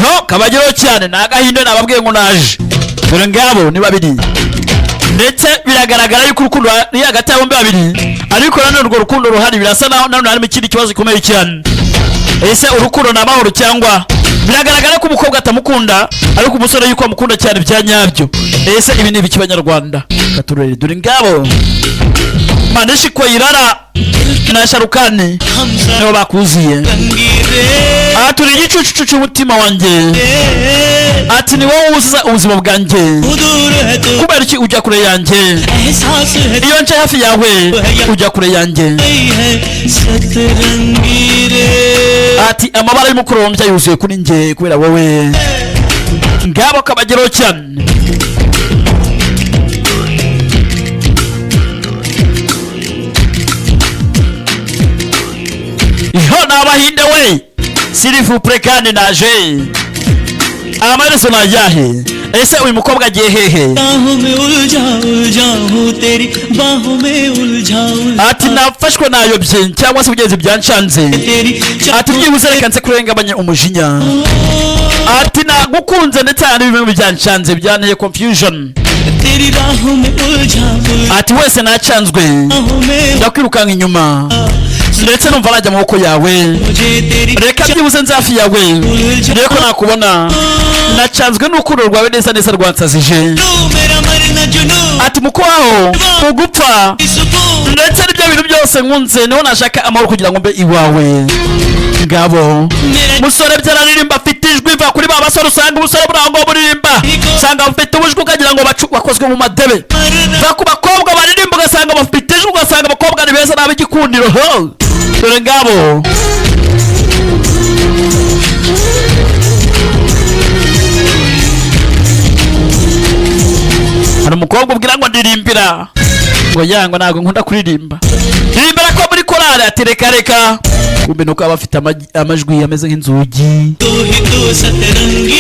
iho kabageraho cyane nagahinde nababwiye ngo naje dore ngabo ni babiri ndetse biragaragara yuko urukundo ari hagati yabo babiri ariko nanone urwo rukundo ruhari birasa naho nanone harimo ikindi kibazo gikomeye cyane. Ese urukundo ni amahoro cyangwa biragaragara ko umukobwa atamukunda ariko umusore yuko amukunda cyane bya nyabyo. Ese ibi ni ibiki banyarwanda katurere dore ngabo Manishi ko irara na Sharukani nibo bakuziye aturi igicucu cy'umutima wanjye ati ni wowe uzuza ubuzima bwanjye kubera iki ujya kure yanjye iyo nce hafi yawe ujya kure yanjye ati amabara y'umukorombya yuzuye kuri njye kubera wowe ngabo kabageraho cyane. Iho nabahinde we sirifu prekane naje amareso nayahe. Ese uyu mukobwa agiye hehe ati nafashwe nayobye cyangwa se ugenzi byanshanze ati byibuze reka nse kurengabanya umujinya ati nagukunze ndetse hari ibintu byanshanze byanteye confusion ati wese nacanzwe ndakwirukanka inyuma ndetse numva najya mu maboko yawe reka byibuze nzafi yawe reko nakubona nacanzwe n'urukundo rwawe neza neza rwansazije ati mukwaho ugupfa ndetse n'ibyo bintu byose nkunze niho nashaka amahoro kugira ngo mbe iwawe ngabo musore byararirimba afite ijwi va kuri ba basore usanga umusore burango buririmba usanga bafite ubujwi ukagira ngo bakozwe mu madebe va ku bakobwa baririmba ugasanga bafite ijwi ugasanga abakobwa ni beza n'ab'igikundiro dore ngabo hari umukobwa ubwira ngo ndirimbira ngo yango ntabwo nkunda kuririmba ndirimbira ko muri korali ati reka reka kumbe nuko aba afite amajwi ameze nk'inzugi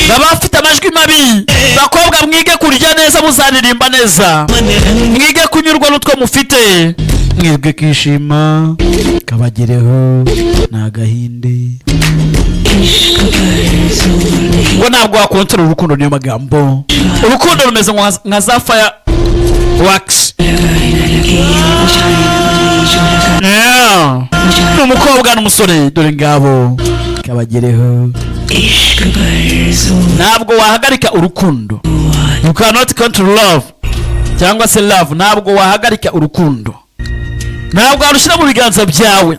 baba bafite amajwi mabi. Bakobwa mwige kurya neza muzanirimba neza mwige kunyurwa n'utwo mufite mwebwe kishima kabagereho nagahinde ngo ntabwo wakontorora urukundo niyo magambo. Urukundo rumeze nka za fire wax umukobwa n'umusore dore ngabo kabagereho ntabwo wahagarika urukundo. You cannot control love cyangwa se love ntabwo wahagarika urukundo ntabwo warushyira mu biganza byawe.